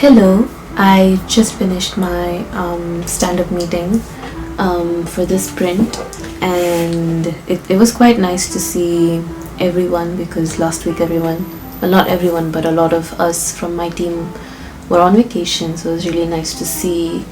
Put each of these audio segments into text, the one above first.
Hello, I just finished my stand-up meeting for this sprint, and it was quite nice to see everyone, because last week everyone, well, not everyone, but a lot of us from my team were on vacation, so it was really nice to see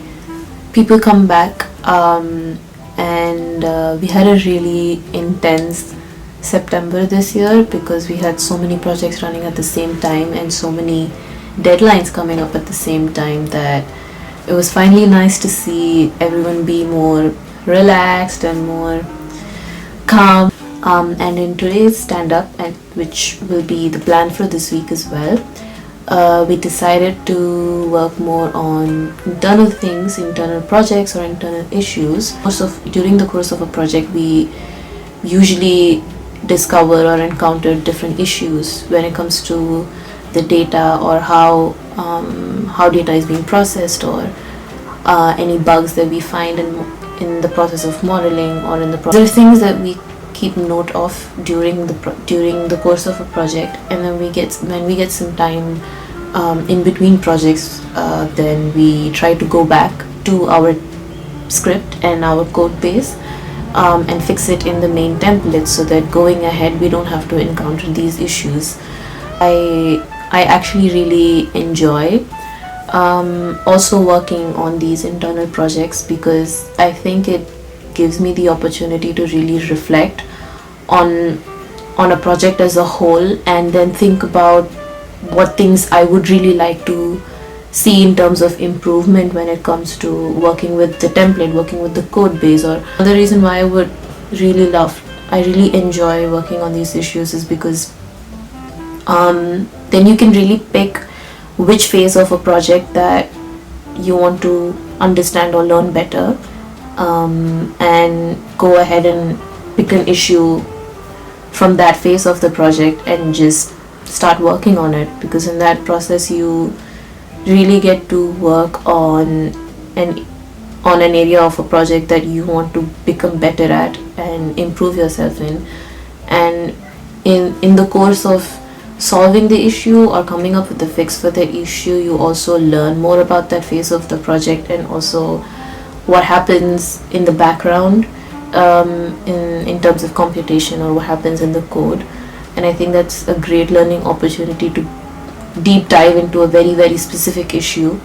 people come back, and we had a really intense September this year because we had so many projects running at the same time and so many deadlines coming up at the same time that it was finally nice to see everyone be more relaxed and more calm. And in today's stand-up, and which will be the plan for this week as well, we decided to work more on internal things, internal projects or internal issues. During the course of a project, we usually discover or encounter different issues when it comes to the data, or how data is being processed, or any bugs that we find in the process of modeling, or in the process. There are things that we keep note of during the course of a project, and then when we get some time in between projects, then we try to go back to our script and our code base and fix it in the main template, so that going ahead we don't have to encounter these issues. I actually really enjoy also working on these internal projects, because I think it gives me the opportunity to really reflect on a project as a whole, and then think about what things I would really like to see in terms of improvement when it comes to working with the template, working with the code base. Or another reason why I really enjoy working on these issues is because then you can really pick which phase of a project that you want to understand or learn better, and go ahead and pick an issue from that phase of the project and just start working on it, because in that process you really get to work on an area of a project that you want to become better at and improve yourself in. And in the course of solving the issue or coming up with the fix for the issue, you also learn more about that phase of the project, and also what happens in the background, in terms of computation, or what happens in the code. And I think that's a great learning opportunity to deep dive into a very, very specific issue.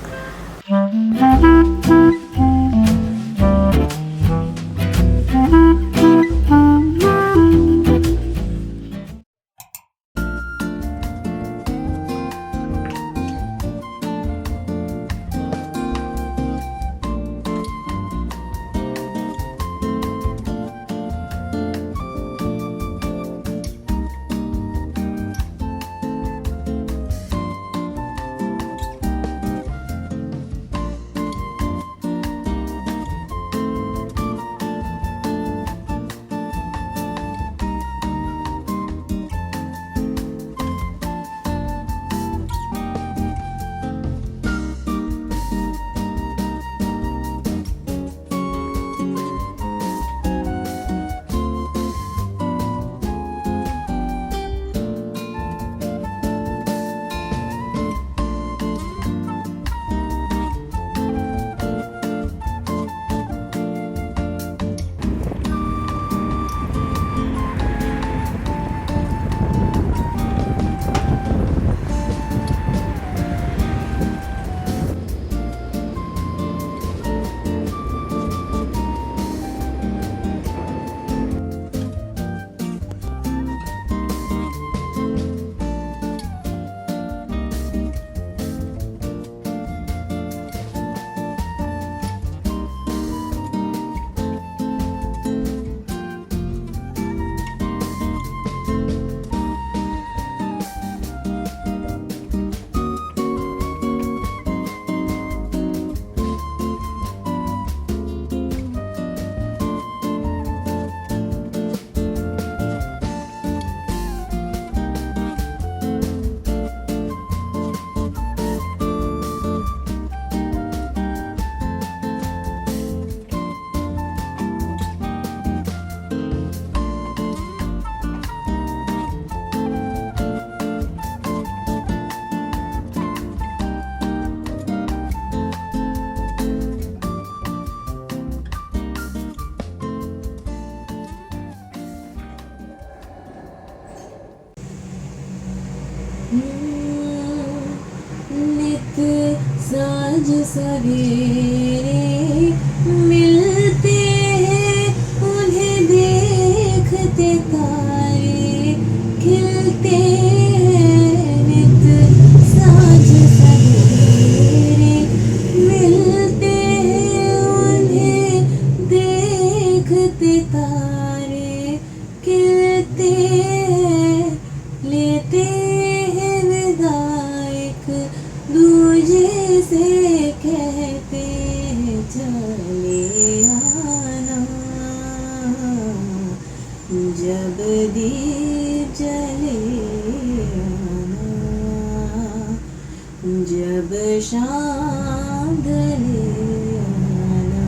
नित साँझ सवेरे मिलते हैं उन्हें देखते तारे खिलते हैं नित साँझ सवेरे मिलते हैं उन्हें देखते तारे खिलते हैं लेते हैं विदा एक दूजे से कहते हैं चले आना जब दीप जले आना जब शाम ढले आना.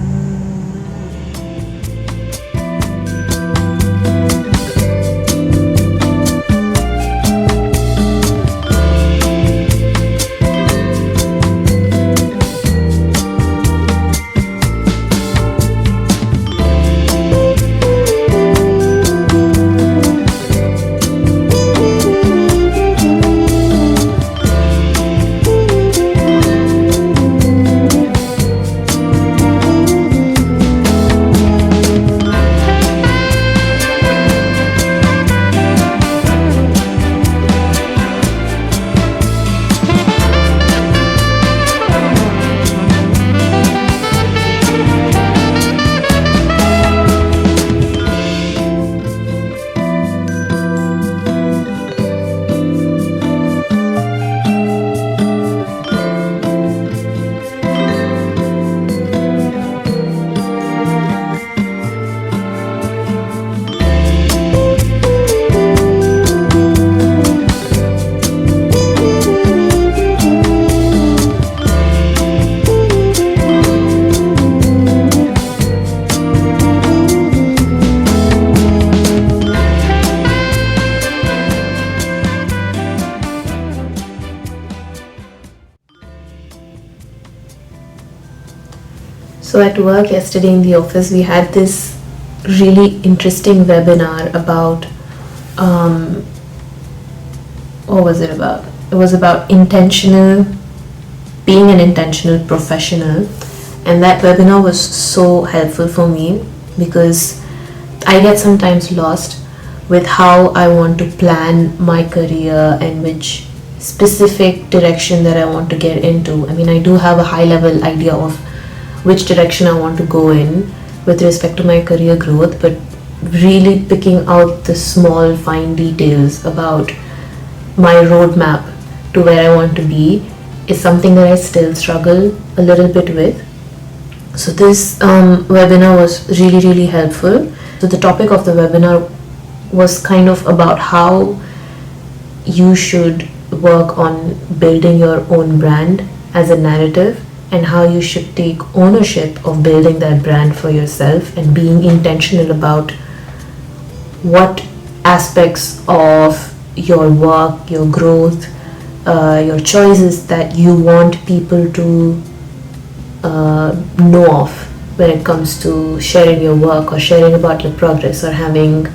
So at work yesterday in the office, we had this really interesting webinar about what was it about? It was about being an intentional professional, and that webinar was so helpful for me because I get sometimes lost with how I want to plan my career and which specific direction that I want to get into. I mean, I do have a high level idea of which direction I want to go in with respect to my career growth, but really picking out the small fine details about my roadmap to where I want to be is something that I still struggle a little bit with. So this webinar was really helpful. So the topic of the webinar was kind of about how you should work on building your own brand as a narrative, and how you should take ownership of building that brand for yourself and being intentional about what aspects of your work, your growth, your choices that you want people to know of when it comes to sharing your work or sharing about your progress, or having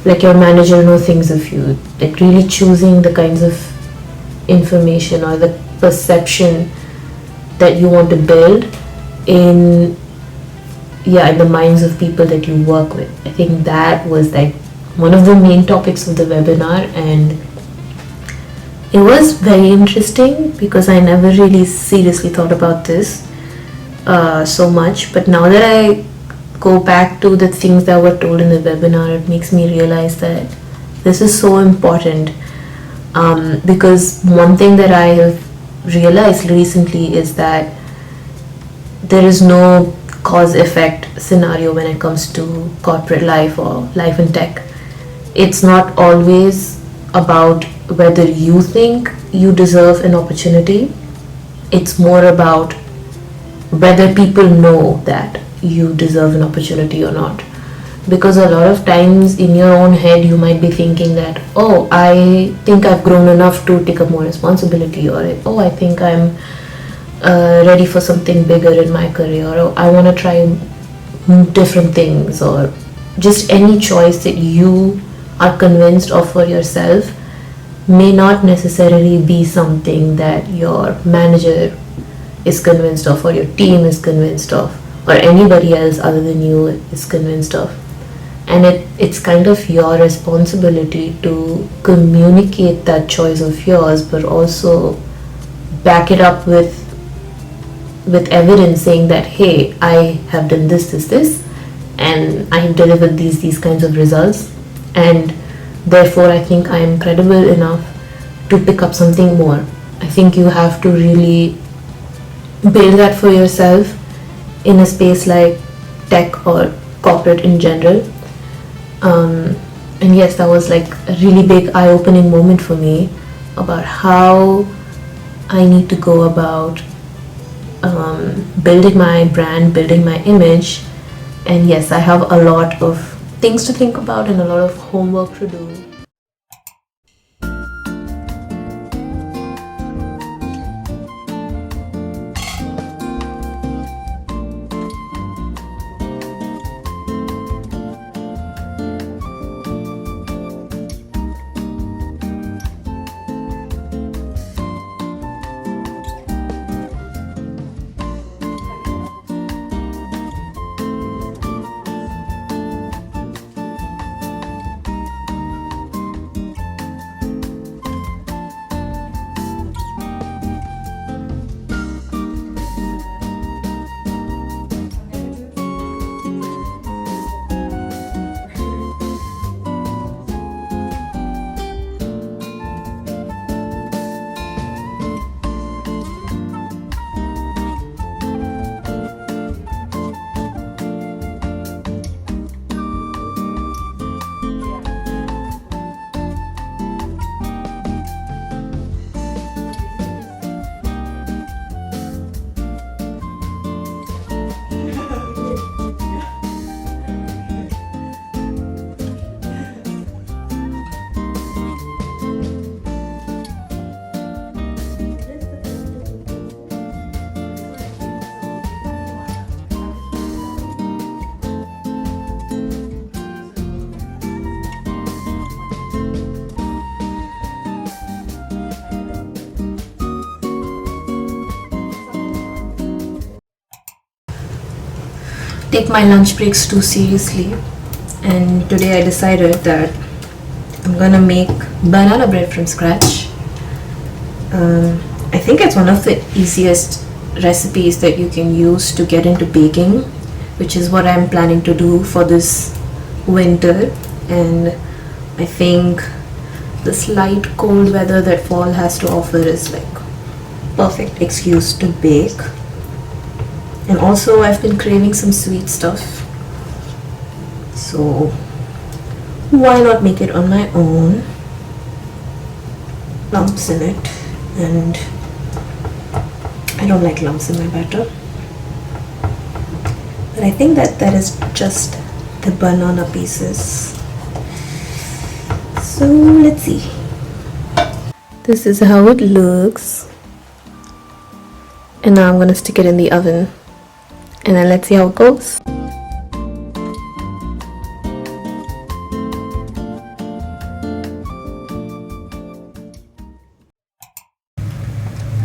like your manager know things of you, like really choosing the kinds of information or the perception that you want to build in the minds of people that you work with. I think that was like one of the main topics of the webinar, and it was very interesting because I never really seriously thought about this so much, but now that I go back to the things that were told in the webinar, it makes me realize that this is so important, because one thing that I have realized recently is that there is no cause-effect scenario when it comes to corporate life or life in tech. It's not always about whether you think you deserve an opportunity. It's more about whether people know that you deserve an opportunity or not. Because a lot of times in your own head you might be thinking that, oh, I think I've grown enough to take up more responsibility, or oh, I think I'm ready for something bigger in my career, or I want to try different things, or just any choice that you are convinced of for yourself may not necessarily be something that your manager is convinced of, or your team is convinced of, or anybody else other than you is convinced of. And it's kind of your responsibility to communicate that choice of yours, but also back it up with evidence saying that, hey, I have done this, and I have delivered these kinds of results, and therefore I think I am credible enough to pick up something more. I think you have to really build that for yourself in a space like tech or corporate in general. And yes, that was like a really big eye-opening moment for me about how I need to go about building my brand, building my image. And yes, I have a lot of things to think about and a lot of homework to do. Take my lunch breaks too seriously, and today I decided that I'm gonna make banana bread from scratch. I think it's one of the easiest recipes that you can use to get into baking, which is what I'm planning to do for this winter. And I think the slight cold weather that fall has to offer is like perfect excuse to bake. And also I've been craving some sweet stuff, so why not make it on my own? Lumps in it, and I don't like lumps in my batter. But I think that is just the banana pieces. So let's see. This is how it looks. And now I'm gonna stick it in the oven. And then let's see how it goes.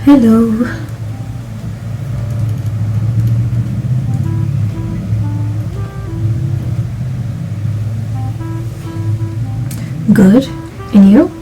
Hello. Good. And you?